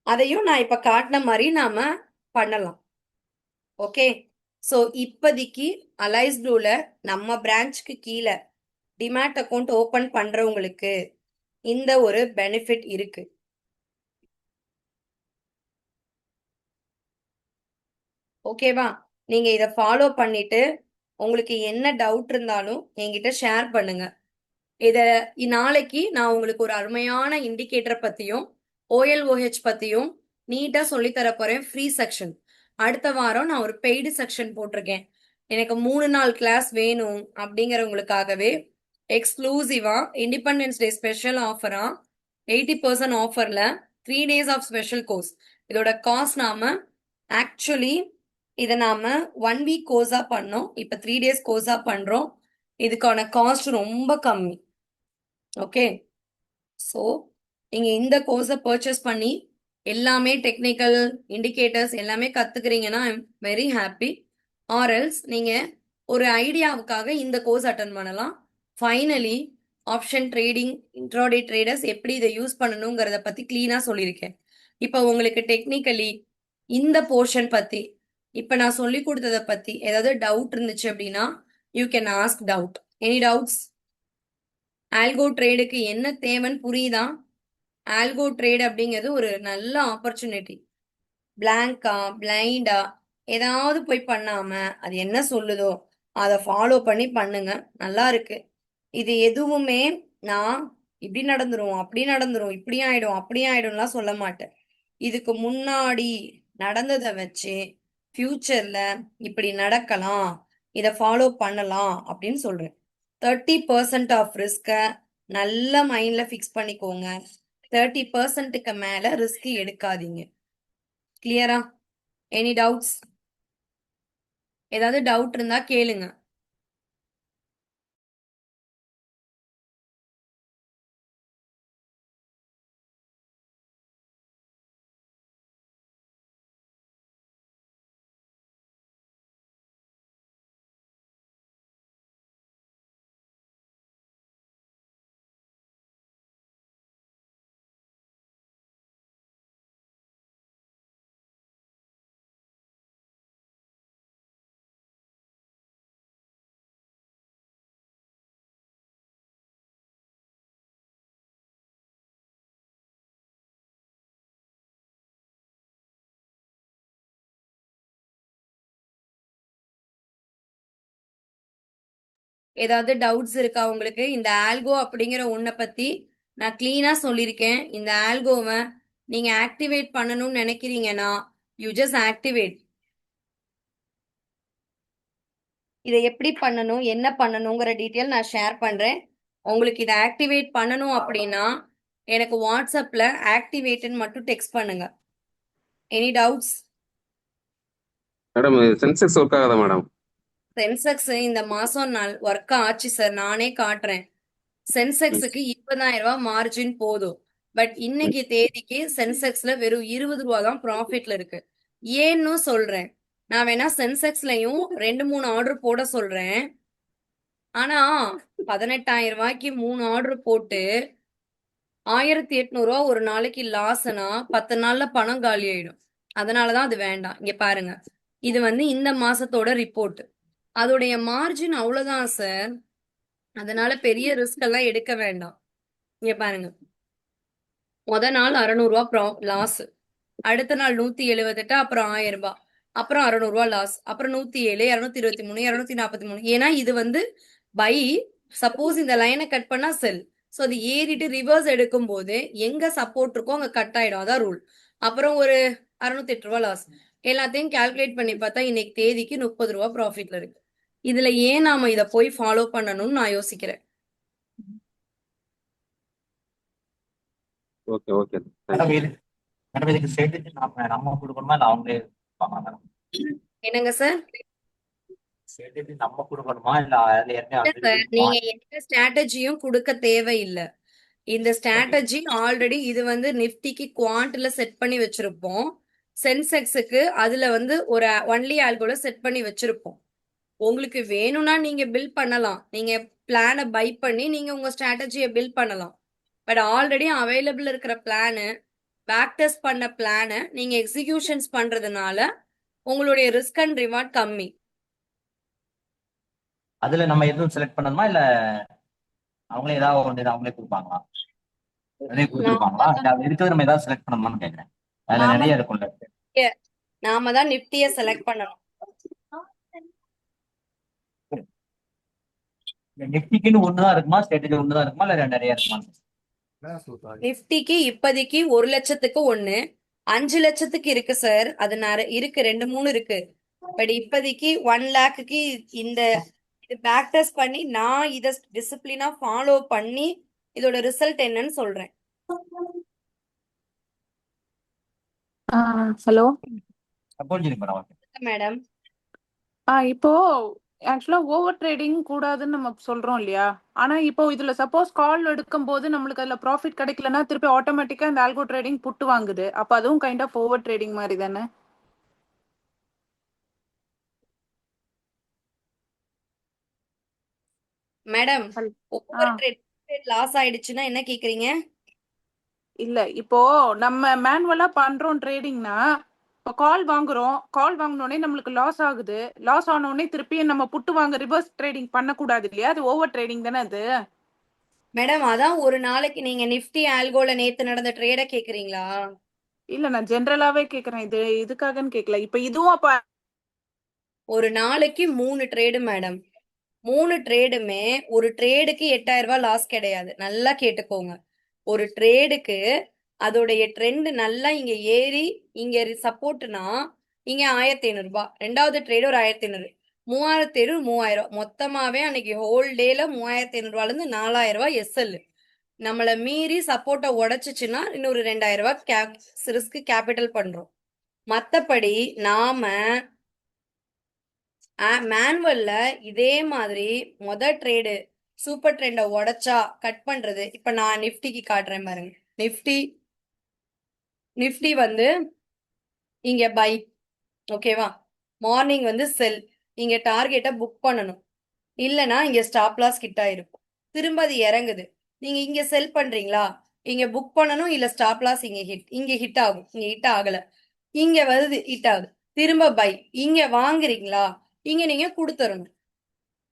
அதையும் நான் இப்ப காட்டின மாதிரி நாம பண்ணலாம். ஓகே. ஸோ இப்போதைக்கு அலைஸ் ப்ளூல நம்ம பிரான்ச்சுக்கு கீழே டிமேட் அக்கௌண்ட் ஓபன் பண்றவங்களுக்கு இந்த ஒரு பெனிஃபிட் இருக்கு. ஓகேவா? நீங்க இதை ஃபாலோ பண்ணிட்டு உங்களுக்கு என்ன டவுட் இருந்தாலும் என்கிட்ட ஷேர் பண்ணுங்க. இத நாளைக்கு நான் உங்களுக்கு ஒரு அருமையான இண்டிகேட்டர் பத்தியும் ஓஎல்ஓஹெச் பத்தியும் நீட்டா சொல்லி தர போறேன். Free section. அடுத்த வாரம் நான் ஒரு பெய்டு செக்ஷன் போட்டிருக்கேன். எனக்கு 3 நாள் கிளாஸ் வேணும் அப்படிங்கிறவங்களுக்காகவே எக்ஸ்க்ளூசிவா இண்டிபெண்டன்ஸ் டே ஸ்பெஷல் ஆஃபரா 80% ஆஃபர்ல 3 days ஆஃப் ஸ்பெஷல் கோர்ஸ். இதோட காஸ்ட் நாம ஆக்சுவலி இதை நாம 1 வீக் கோர்ஸா பண்ணோம். இப்ப 3 days கோர்ஸா பண்றோம். இதுக்கான காஸ்ட் ரொம்ப கம்மி. ஓகே. ஸோ நீங்க இந்த கோர்ஸை பர்ச்சேஸ் பண்ணி எல்லாமே டெக்னிக்கல் இண்டிகேட்டர்ஸ் எல்லாமே கத்துக்கிறீங்கன்னா ஐம் வெரி ஹாப்பி. ஆர்எல்ஸ் நீங்க ஒரு ஐடியாவுக்காக இந்த கோர்ஸ் அட்டன் பண்ணலாம். Finally option trading, intraday traders எப்படி இதை யூஸ் பண்ணணுங்கிறத பத்தி கிளீனா சொல்லியிருக்கேன். இப்போ உங்களுக்கு டெக்னிக்கலி இந்த போர்ஷன் பத்தி இப்ப நான் சொல்லி கொடுத்ததை பத்தி ஏதாவது டவுட் இருந்துச்சு அப்படின்னா you can ask doubt. Any doubts? Algo ட்ரேடுக்கு என்ன தேவைன்னு புரியுதா? ஆல்கோ ட்ரேட் அப்படிங்கிறது ஒரு நல்ல ஆப்பர்ச்சுனிட்டி. பிளாங்கா பிளைண்டா ஏதாவது போய் பண்ணாம அது என்ன சொல்லுதோ அதை ஃபாலோ பண்ணி பண்ணுங்க. நல்லா இருக்கு. இது எதுவுமே நான் இப்படி நடந்துரும், அப்படி நடந்துரும், இப்படி ஆயிடும், அப்படி ஆயிடும்லாம் சொல்ல மாட்டேன். இதுக்கு முன்னாடி நடந்ததை வச்சு ஃபியூச்சர்ல இப்படி நடக்கலாம், இதை ஃபாலோ பண்ணலாம் அப்படின்னு சொல்றேன். 30% ஆஃப் ரிஸ்க நல்ல மைண்ட்ல ஃபிக்ஸ் பண்ணிக்கோங்க. 30%க்கு மேல ரிஸ்க் எடுக்காதீங்க. கிளியரா? Any doubts? ஏதாவது டவுட் இருந்தா கேளுங்க. ஏதாவது டவுட்ஸ் இருக்கா உங்களுக்கு? இந்த ஆல்கோ அப்படிங்கிற ஒன்றை பத்தி நான் கிளீனா சொல்லியிருக்கேன். இந்த ஆல்கோவை நீங்க ஆக்டிவேட் பண்ணணும்னு நினைக்கிறீங்கன்னா யூ ஜஸ்ட் ஆக்டிவேட். இதை எப்படி பண்ணணும், என்ன பண்ணணுங்கிற டீட்டெயில் நான் ஷேர் பண்றேன். உங்களுக்கு இதை ஆக்டிவேட் பண்ணணும் அப்படின்னா எனக்கு வாட்ஸ்அப்ல ஆக்டிவேட்னு மட்டும் டெக்ஸ்ட் பண்ணுங்க. Any doubts? Madam Sensex work ஆகாதா மேடம்? சென்செக்ஸ் இந்த மாசம் ஒர்க் ஆச்சு சார், நானே காட்டுறேன். சென்செக்ஸுக்கு 20,000 ரூபாய் மார்ஜின் போதும். பட் இன்னைக்கு தேதிக்கு சென்செக்ஸ்ல வெறும் 20 ரூபா தான் ப்ராஃபிட்ல இருக்கு. ஏன்னு சொல்றேன். நான் வேணா சென்செக்ஸ்லயும் 2-3 ஆர்டர் போட சொல்றேன். ஆனா 18,000 ரூபாய்க்கு 3 ஆர்டர் போட்டு 1,800 ரூபா ஒரு நாளைக்கு லாஸ்னா 10 நாள்ல பணம் காலி ஆயிடும். அதனாலதான் அது வேண்டாம். இங்க பாருங்க, இது வந்து இந்த மாசத்தோட ரிப்போர்ட். அதோடைய மார்ஜின் அவ்வளவுதான் சார். அதனால பெரிய ரிஸ்க் எல்லாம் எடுக்க வேண்டாம். இங்க பாருங்க, நாள் 600 ரூபாய் லாஸ், அடுத்த நாள் 178, அப்புறம் 1000 ரூபாய், அப்புறம் 600 ரூபாய் லாஸ், அப்புறம் 107, 223, 243. ஏன்னா இது வந்து பை, சப்போஸ் இந்த லைனை கட் பண்ணா செல். ஸோ அது ஏறிட்டு ரிவர்ஸ் எடுக்கும் போது எங்க சப்போர்ட் இருக்கோ அங்க கட் ஆயிடும். அதான் ரூல். அப்புறம் ஒரு 608 ரூபாய் லாஸ். எல்லாத்தையும் கால்குலேட் பண்ணி பார்த்தா இன்னைக்கு தேதிக்கு 30 ரூபாய் ப்ராஃபிட்ல இருக்கு. இதுல ஏன் நாம இத போய் ஃபாலோ பண்ணணும்னு நான் யோசிக்கிறேன். ஓகே ஓகே மேடம் இதுக்கு ஸ்ட்ராட்டஜி நம்ம கொடுக்கணுமா இல்ல அவங்களே கொடுப்பாங்க மேடம்? என்னங்க சார்? ஸ்ட்ராட்டஜி நம்ம கொடுக்கணுமா இல்ல அதுல என்ன இல்ல சார், நீங்க எந்த ஸ்ட்ராட்டஜியும் கொடுக்க தேவையில்லை. இந்த ஸ்ட்ராட்டஜி ஆல்ரெடி இது வந்து நிஃப்டிக்கு குவாண்ட்ல செட் பண்ணி வச்சிருப்போம். சென்செக்ஸுக்கு அதுல வந்து ஒரு ஒன்லி ஆல்கோல செட் பண்ணி வச்சிருப்போம். உங்களுக்கு வேணும்னா நீங்க பில் பண்ணலாம். நீங்க பிளானை பை பண்ணி நீங்க உங்க ஸ்ட்ராட்டஜியை பில் பண்ணலாம். பட் ஆல்ரெடி அவைலபிள் இருக்கிற பிளானு, பேக் டெஸ்ட் பண்ண பிளானை நீங்க எக்ஸிகியூஷன்ஸ் பண்றதுனால உங்களுடைய ரிஸ்க் அண்ட் ரிவார்ட் கம்மி. அதுல நம்ம எதுவும் செலக்ட் பண்ணணுமா இல்ல அவங்களே ஏதாவது ஒன்று அவங்களே கொடுப்பாங்களா? அதே கொடுத்துருப்பாங்களா இல்ல அது இருக்கிறது நம்ம ஏதாவது செலக்ட் பண்ணணுமான்னு கேட்கறேன். அதுல நிறைய இருக்கும்ல. நாம தான் நிஃப்டியை செலக்ட் பண்ணணும். நிஃப்டிக்குன்னு ஒண்ணுதான் இருக்குமா, ஸ்ட்ராட்டஜி ஒண்ணுதான் இருக்குமா இல்ல நிறைய இருக்குமா? நிஃப்டிக்கு இப்போதைக்கு 1 லட்சத்துக்கு 1, 5 லட்சத்துக்கு இருக்கு சார். அது இருக்கு, 2-3 இருக்கு. பட் இப்போதைக்கு 1 லேக்குக்கு இந்த இது பேக் டெஸ்ட் பண்ணி நான் இதை டிசிப்ளினா ஃபாலோ பண்ணி இதோட ரிசல்ட் என்னன்னு சொல்றேன். ஹலோ மேடம், இப்போ ஆக்சுவலா ஓவர் ட்ரேடிங் கூடாதுன்னு நம்ம சொல்றோம் இல்லையா? ஆனா இப்போ இதுல சப்போஸ் கால் எடுக்கும் போது நம்மளுக்கு அதுல ப்ராஃபிட் கிடைக்கலன்னா திருப்பி ஆட்டோமேட்டிக்கா இந்த ஆல்கோ ட்ரேடிங் புட்டு வாங்குது. அப்ப அதுவும் கைண்ட் ஆஃப் ஓவர் ட்ரேடிங் மாதிரி தானே? மேடம் ஓவர் ட்ரேட் லாஸ் ஆயிடுச்சுன்னா என்ன கேக்குறீங்க? இல்ல, இப்போ நம்ம மேனுவலா பண்றோம் ட்ரேடிங்னா, இப்போ கால் வாங்குறோம், கால் வாங்கினோடனே நம்மளுக்கு லாஸ் ஆகுது, லாஸ் ஆன உடனே திருப்பி நம்ம புட்டு வாங்க ரிவர்ஸ் ட்ரேடிங் பண்ணக்கூடாது இல்லையா? அது ஓவர் ட்ரேடிங் தானே அது? மேடம் அதான் ஒரு நாளைக்கு நீங்க நிஃப்டி ஆல்கோல நேத்து நடந்த ட்ரேட கேக்குறீங்களா? இல்ல, நான் ஜென்ரலாவே கேக்குறேன். இதுக்காகன்னு கேட்கல. இப்ப இதுவும் அப்ப ஒரு நாளைக்கு 3 ட்ரேடு மேடம். 3 ட்ரேடுமே ஒரு ட்ரேடுக்கு 8,000 ரூபாய் லாஸ் கிடையாது. நல்லா கேட்டுக்கோங்க. ஒரு ட்ரேடுக்கு அதோடைய ட்ரெண்ட் நல்லா இங்க ஏறி இங்க சப்போர்ட்னா இங்க 1,500 ரூபாய், ரெண்டாவது ட்ரேடு ஒரு 1,500, 3,000 3,000, மொத்தமாவே அன்னைக்கு ஹோல் டேல 3,500 ரூபாயில இருந்து 4,000 ரூபாய் எஸ்எல். நம்மள மீறி சப்போர்ட்டை உடைச்சிச்சுன்னா இன்னொரு 2,000 ரூபாய் ரிஸ்க் கேபிட்டல் பண்றோம். மத்தபடி நாம மேனுவல்ல இதே மாதிரி ட்ரேடு சூப்பர் ட்ரெண்டை உடைச்சா கட் பண்றது. இப்ப நான் நிஃப்டிக்கு காட்டுறேன் பாருங்க. நிஃப்டி வந்து இங்க பை, ஓகேவா? மார்னிங் வந்து செல், இங்க டார்கெட்டை புக் பண்ணணும். இல்லனா இங்க ஸ்டாப் லாஸ் கிட்ட இருக்கும். திரும்ப அது இறங்குது, நீங்க இங்க செல் பண்றீங்களா? இங்க புக் பண்ணணும், இல்ல ஸ்டாப் லாஸ் இங்க ஹிட் ஆகும். இங்க ஹிட் ஆகல, இங்க வருது ஹிட் ஆகுது, திரும்ப பை, இங்க வாங்குறீங்களா? இங்க நீங்க கொடுத்துறணும்.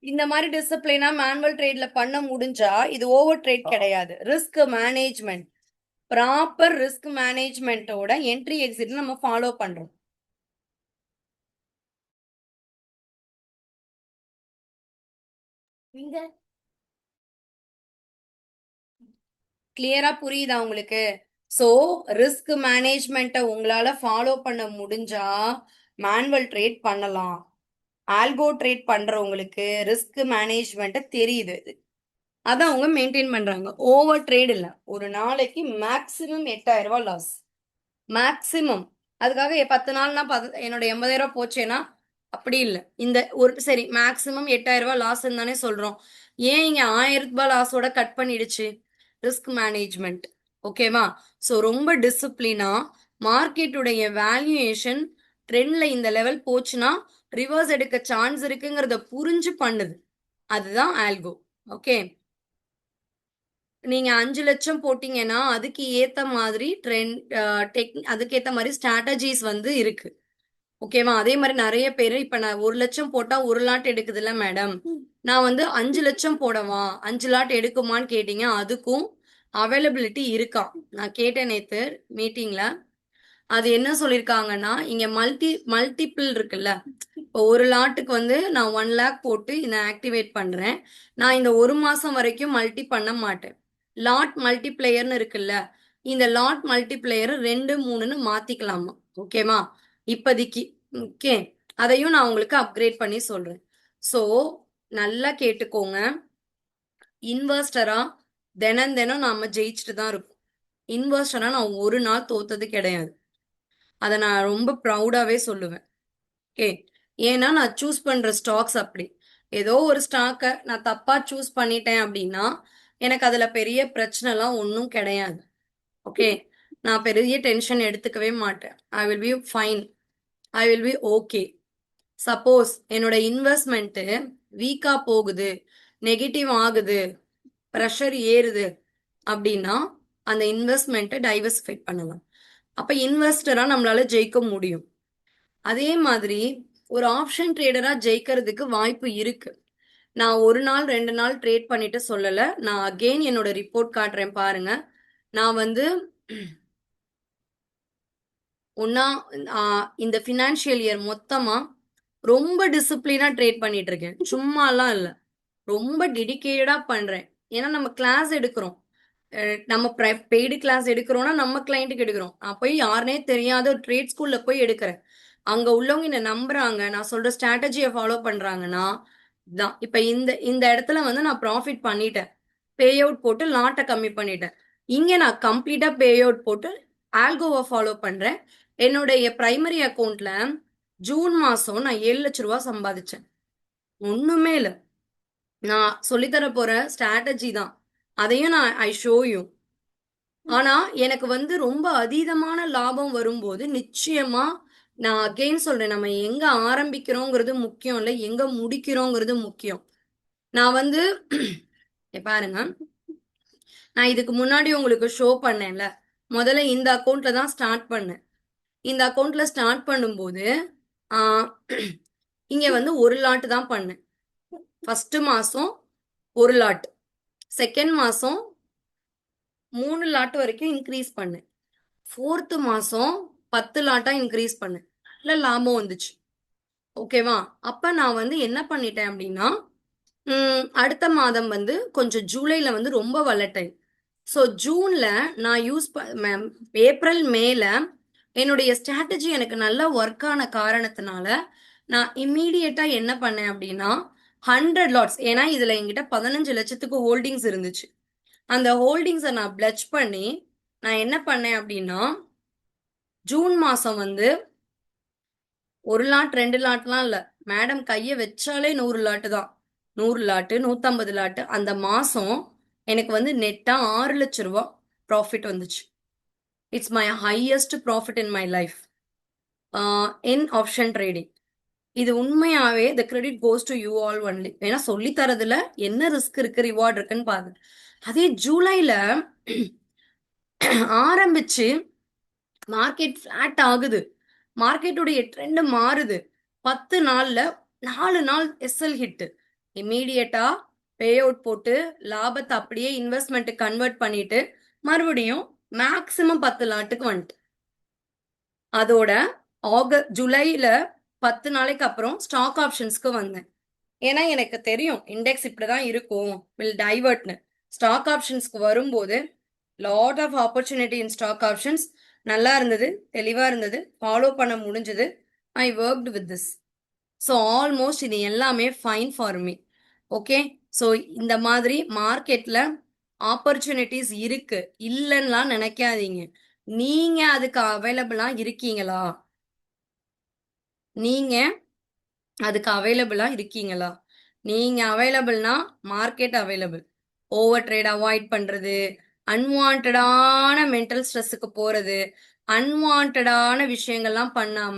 இந்த மாதிரி டிசிப்ளினா மேனுவல் ட்ரேட்ல பண்ண முடிஞ்சா இது ஓவர் ட்ரேட் கிடையாது. ரிஸ்க் மேனேஜ்மெண்ட், ப்ராப்பர் ரிஸ்க் மேனேஜ்மெண்டோட என்ட்ரி எக்ஸிட் நம்ம ஃபாலோ பண்றோம். கிளியரா புரியுதா உங்களுக்கு? சோ ரிஸ்க் மேனேஜ்மெண்ட்டை உங்களால ஃபாலோ பண்ண முடிஞ்சா மேனுவல் ட்ரேட் பண்ணலாம். ஆல்கோ ட்ரேட் பண்றவங்களுக்கு ரிஸ்க் மேனேஜ்மெண்ட் தெரியுது, அதான் அவங்க மெயின்டைன் பண்றாங்க. ஓவர் ட்ரேட் இல்ல. ஒரு நாளைக்கு மேக்சிமம் 8,000 ரூபாய் லாஸ், மேக்சிமம். அதுக்காக 10 நாள்னா என்னோட 80,000 போச்சேன்னா அப்படி இல்ல. இந்த ஒரு சரி மேக்ஸிமம் 8,000 ரூபாய் லாஸ்ன்னு தானே சொல்றோம். ஏன் இங்க 1,000 ரூபாய் லாஸோட கட் பண்ணிடுச்சு? Risk management. ஓகேவா? ஸோ ரொம்ப டிசிப்ளினா மார்க்கெட்டுடைய வேல்யூவேஷன் ட்ரெண்ட்ல இந்த லெவல் போச்சுன்னா ரிவர்ஸ் எடுக்க சான்ஸ் இருக்குங்கிறத புரிஞ்சு பண்ணுது. அதுதான் ஆல்கோ. ஓகே. நீங்க 5 லட்சம் போட்டீங்கன்னா அதுக்கு ஏத்த மாதிரி ட்ரெண்ட் அதுக்கேத்த மாதிரி ஸ்ட்ராட்டஜிஸ் வந்து இருக்கு. ஓகேவா? அதே மாதிரி நிறைய பேர் இப்ப நான் 1 லட்சம் போட்டா 1 லாட் எடுக்குதுல்ல மேடம், நான் வந்து 5 லட்சம் போடவா 5 லாட் எடுக்குமான்னு கேட்டீங்க. அதுக்கும் அவைலபிலிட்டி இருக்கா? நான் கேட்டேன் நேத்து மீட்டிங்ல. அது என்ன சொல்லியிருக்காங்கன்னா இங்க மல்டிபிள் இருக்குல்ல. இப்போ ஒரு லாட்டுக்கு வந்து நான் 1 லேக் போட்டு இதை ஆக்டிவேட் பண்றேன். நான் இந்த ஒரு மாசம் வரைக்கும் மல்டி பண்ண மாட்டேன். லாட் மல்டிப்ளேயர்னு இருக்குல்ல, இந்த லாட் மல்டிப்ளேயர் 2 3ன்னு மாத்திக்கலாமா. ஓகேவா? இப்போதைக்கு. ஓகே. அதையும் நான் உங்களுக்கு அப்கிரேட் பண்ணி சொல்றேன். ஸோ நல்லா கேட்டுக்கோங்க. இன்வெஸ்டரா தினம் தினம் நாம ஜெயிச்சுட்டு தான் இருக்கோம். இன்வெஸ்டரா நான் ஒரு நாள் தோத்தது கிடையாது. அதை நான் ரொம்ப ப்ரௌடாவே சொல்லுவேன். ஓகே. ஏன்னா நான் சூஸ் பண்ற ஸ்டாக்ஸ் அப்படி. ஏதோ ஒரு ஸ்டாக்கை நான் தப்பா சூஸ் பண்ணிட்டேன் அப்படின்னா எனக்கு அதுல பெரிய பிரச்சனைலாம் ஒன்றும் கிடையாது. ஓகே. நான் பெரிய டென்ஷன் எடுத்துக்கவே மாட்டேன். I will be fine. I will be okay. Suppose என்னோட இன்வெஸ்ட்மெண்ட் வீக்கா போகுது, நெகட்டிவ் ஆகுது, ப்ரெஷர் ஏறுது அப்படின்னா அந்த இன்வெஸ்ட்மெண்ட்டை டைவர்சிஃபை பண்ணலாம். அப்ப இன்வெஸ்டரா நம்மளால ஜெயிக்க முடியும். அதே மாதிரி ஒரு ஆப்ஷன் ட்ரேடரா ஜெயிக்கிறதுக்கு வாய்ப்பு இருக்கு. நான் ஒரு நாள் 2 நாள் ட்ரேட் பண்ணிட்டு சொல்லல. நான் அகெயின் என்னோட ரிப்போர்ட் காட்டுறேன் பாருங்க. நான் வந்து ஒன்னா இந்த ஃபினான்ஷியல் இயர் மொத்தமா ரொம்ப டிசிப்ளினா ட்ரேட் பண்ணிட்டு இருக்கேன். சும்மாலாம் இல்ல. ரொம்ப டெடிகேட்டடா பண்றேன். ஏன்னா நம்ம கிளாஸ் எடுக்கிறோம். நம்ம பெய்டு கிளாஸ் எடுக்கிறோம்னா நம்ம கிளைண்ட்டுக்கு எடுக்கிறோம். நான் போய் யாருனே தெரியாத ஒரு ட்ரேட் ஸ்கூல்ல போய் எடுக்கிறேன். அங்க உள்ளவங்க என்ன நம்புறாங்க, நான் சொல்ற ஸ்ட்ராட்டஜியை ஃபாலோ பண்றாங்கன்னா தான். இப்ப இந்த இந்த இடத்துல வந்து நான் ப்ராஃபிட் பண்ணிட்டேன். பே அவுட் போட்டு லாட்டை கம்மி பண்ணிட்டேன். இங்க நான் கம்ப்ளீட்டா பே அவுட் போட்டு ஆல்கோவை ஃபாலோ பண்றேன். என்னுடைய பிரைமரி அக்கௌண்ட்ல ஜூன் மாசம் நான் 7 லட்ச ரூபா சம்பாதிச்சேன். ஒண்ணுமே இல்ல. நான் சொல்லித்தர போற ஸ்ட்ராட்டஜி தான். அதையும் நான் ஐ ஷோ யூ. ஆனா எனக்கு வந்து ரொம்ப அதீதமான லாபம் வரும்போது நிச்சயமா நான் அகெயின் சொல்றேன், நம்ம எங்க ஆரம்பிக்கிறோங்கிறது முக்கியம் இல்லை, எங்க முடிக்கிறோங்கிறது முக்கியம். நான் வந்து பாருங்க, நான் இதுக்கு முன்னாடி உங்களுக்கு ஷோ பண்ணேன்ல, முதல்ல இந்த அக்கௌண்ட்ல தான் ஸ்டார்ட் பண்ணேன். இந்த அக்கௌண்ட்ல ஸ்டார்ட் பண்ணும்போது இங்க வந்து ஒரு லாட் தான் பண்ணேன். ஃபர்ஸ்ட் மாசம் ஒரு லாட், செகண்ட் மாசம் 3 லாட் வரைக்கும் இன்க்ரீஸ் பண்ணேன். 4th மாசம் 10 லாட்டா இன்க்ரீஸ் பண்ணேன். நல்ல லாபம் வந்துச்சு. ஓகேவா? அப்ப நான் வந்து என்ன பண்ணிட்டேன் அப்படின்னா அடுத்த மாதம் வந்து கொஞ்சம் ஜூலைல வந்து ரொம்ப வளட்டைல். ஸோ ஜூன்ல நான் ஏப்ரல் மேல என்னுடைய ஸ்ட்ராட்டஜி எனக்கு நல்லா ஒர்க் ஆன காரணத்தினால நான் இம்மீடியட்டா என்ன பண்ணேன் அப்படின்னா 100 லாட்ஸ், ஏன்னா இதுல என்கிட்ட 15 லட்சத்துக்கு ஹோல்டிங்ஸ் இருந்துச்சு. அந்த ஹோல்டிங்ஸை நான் பிளட்ஜ் பண்ணி நான் என்ன பண்ணேன் அப்படின்னா ஜூன் மாசம் வந்து 1 லாட் 2 லாட்லாம் இல்ல மேடம், கையை வச்சாலே 100 லாட்டு தான். 100 லாட்டு 150 லாட்டு அந்த மாசம் எனக்கு வந்து நெட்டா 6 லட்ச ரூபா ப்ராஃபிட் வந்துச்சு. It's my highest profit in my life in option trading. இது உண்மையாவே the credit goes to you all only. ஏன்னா சொல்லி தரதுல என்ன ரிஸ்க் இருக்கு ரிவார்ட் இருக்குன்னு பாருங்க. அதே ஜூலைல ஆரம்பிச்சு மார்க்கெட் ஃபிளாட் ஆகுது, மார்க்கெட்டுடைய ட்ரெண்ட் மாறுது. 10 நாள்ல 4 நாள் எஸ்எல் ஹிட். இம்மீடியட்டா பே அவுட் போட்டு லாபத்தை அப்படியே இன்வெஸ்ட்மெண்ட் கன்வெர்ட் பண்ணிட்டு மறுபடியும் மேக்சிமம் 10 லாட்டுக்கு வந்துட்டு அதோட ஜூலைல 10 நாளைக்கு அப்புறம் ஸ்டாக் ஆப்ஷன்ஸ்க்கு வந்தேன். ஏன்னா எனக்கு தெரியும் இண்டெக்ஸ் இப்படிதான் இருக்கும், வில் டைவர்ட்னு. ஸ்டாக் ஆப்ஷன்ஸ்க்கு வரும்போது lot of opportunity in stock options. நல்லா இருந்தது, தெளிவா இருந்தது, ஃபாலோ பண்ண முடிஞ்சது. I worked with this. So almost இது எல்லாமே fine for me. Okay. So இந்த மாதிரி மார்க்கெட்ல ஆப்பர்ச்சுனிட்டிஸ் இருக்கு, இல்லைன்னுலாம் நினைக்காதீங்க. நீங்க அதுக்கு அவைலபிளா இருக்கீங்களா? நீங்க அதுக்கு அவைலபிளா இருக்கீங்களா? நீங்க அவைலபிள்னா market available. Over trade avoid பண்றது, அன்வான்டான மென்டல் ஸ்ட்ரெஸ்ஸுக்கு போறது, அன்வான்டான விஷயங்கள்லாம் பண்ணாம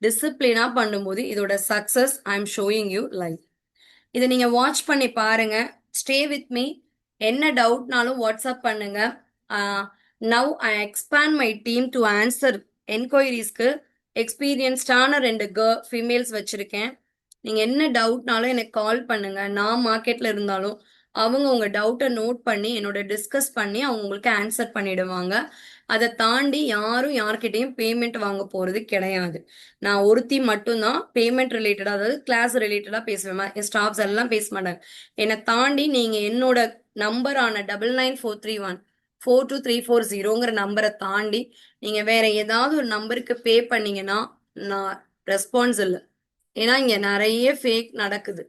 டிசிப்ளினா பண்ணும்போது இதோட success I am showing you live. இதை நீங்க வாட்ச் பண்ணி பாருங்க. Stay with me. என்ன டவுட்னாலும் வாட்ஸ்அப் பண்ணுங்க. Now I expand my team to answer என்கொயரிஸ்க்கு எக்ஸ்பீரியன்ஸ்டான 2 ஃபீமேல்ஸ் வச்சிருக்கேன். நீங்க என்ன டவுட்னாலும் எனக்கு கால் பண்ணுங்க. நான் மார்க்கெட்ல இருந்தாலும் அவங்க உங்க டவுட்டை நோட் பண்ணி என்னோட டிஸ்கஸ் பண்ணி அவங்க உங்களுக்கு ஆன்சர் பண்ணிடுவாங்க. அதை தாண்டி யாரும் யார்கிட்டயும் பேமெண்ட் வாங்க போறது கிடையாது. நான் ஒருத்தி மட்டும்தான் பேமெண்ட் ரிலேட்டடா, அதாவது கிளாஸ் ரிலேட்டடா பேசுவேன். என் ஸ்டாஃப்ஸ் எல்லாம் பேச மாட்டாங்க. என்னை தாண்டி நீங்க என்னோட நம்பரான 9943142340ங்கிற நம்பரை தாண்டி நீங்க வேற ஏதாவது ஒரு நம்பருக்கு பே பண்ணீங்கன்னா நான் ரெஸ்பான்ஸ் இல்லை. ஏன்னா இங்க நிறைய ஃபேக் நடக்குது.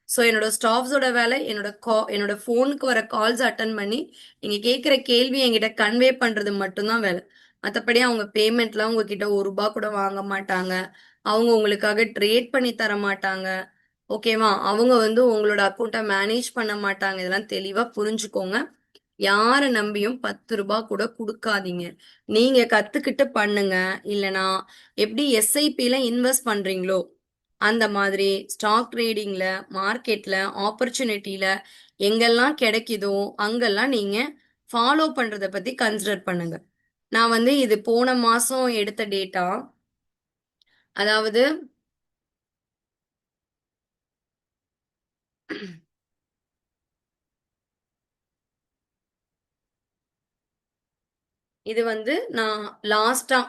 ஸோ என்னோட ஸ்டாஃப்ஸோட வேலை என்னோட ஃபோனுக்கு வர கால்ஸ் அட்டன் பண்ணி நீங்க கேட்குற கேள்வி என்கிட்ட கன்வே பண்றது மட்டும்தான் வேலை. மற்றபடி அவங்க பேமெண்ட்லாம் உங்ககிட்ட ₹1 கூட வாங்க மாட்டாங்க. அவங்க உங்களுக்காக ட்ரேட் பண்ணி தர மாட்டாங்க. ஓகேவா? அவங்க வந்து உங்களோட அக்கௌண்ட்டை மேனேஜ் பண்ண மாட்டாங்க. இதெல்லாம் தெளிவா புரிஞ்சுக்கோங்க. யாரை நம்பியும் ₹10 கூட கொடுக்காதீங்க. நீங்க கத்துக்கிட்டு பண்ணுங்க. இல்லனா எப்படி எஸ்ஐபில இன்வெஸ்ட் பண்றீங்களோ அந்த மாதிரி ஸ்டாக் ட்ரேடிங்ல, மார்க்கெட்ல, ஆப்பர்ச்சுனிட்டில எங்கெல்லாம் கிடைக்குதோ அங்கெல்லாம் நீங்க ஃபாலோ பண்றத பத்தி கன்சிடர் பண்ணுங்க. நான் வந்து இது போன மாசம் எடுத்த டேட்டா. அதாவது இது வந்து நான் லாஸ்டா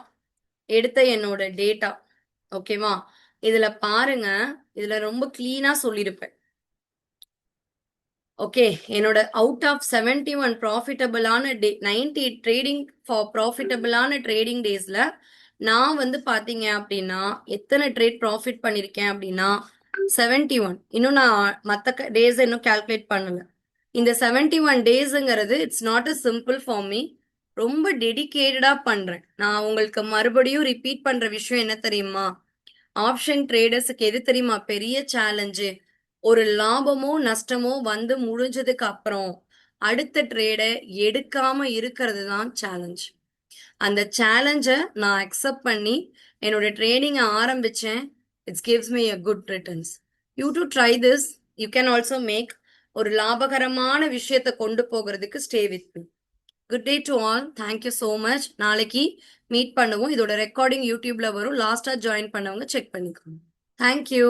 எடுத்த என்னோட டேட்டா. ஓகேவா? இதுல பாருங்க. இதுல ரொம்ப கிளீனா சொல்லியிருப்பேன். ஓகே, என்னோட அவுட் ஆஃப் 71 ப்ராஃபிட்டபிளான டே, 90 ட்ரேடிங் ஃபார் ப்ராஃபிட்டபிளான ட்ரேடிங் டேஸ்ல நான் வந்து பாத்தீங்க அப்படின்னா எத்தனை ட்ரேட் ப்ராஃபிட் பண்ணிருக்கேன் அப்படின்னா 71. இன்னும் நான் மற்ற டேஸ் இன்னும் கால்குலேட் பண்ணல. இந்த 71 டேஸுங்கிறது it's not a simple for me. ரொம்ப டெடிகேட்டடா பண்றேன். நான் உங்களுக்கு மறுபடியும் ரிப்பீட் பண்ற விஷயம் என்ன தெரியுமா? ஆப்ஷன் ட்ரேடர்ஸுக்கு எது தெரியுமா பெரிய சேலஞ்சு? ஒரு லாபமோ நஷ்டமோ வந்து முடிஞ்சதுக்கு அப்புறம் அடுத்த ட்ரேடை எடுக்காம இருக்கிறது தான் சேலஞ்ச். அந்த சேலஞ்சை நான் அக்செப்ட் பண்ணி என்னோட ட்ரேடிங்கை ஆரம்பிச்சேன். It's gives me a good returns. You to try this. You can also make. ஒரு லாபகரமான விஷயத்தை கொண்டு போகிறதுக்கு stay with me. Good day to all. Thank you so much. நாளைக்கு மீட் பண்ணுவோம். இதோட ரெக்கார்டிங் யூடியூப்ல வரும். லாஸ்டா ஜாயின் பண்ணவங்க செக் பண்ணிக்கோங்க. தேங்க்யூ.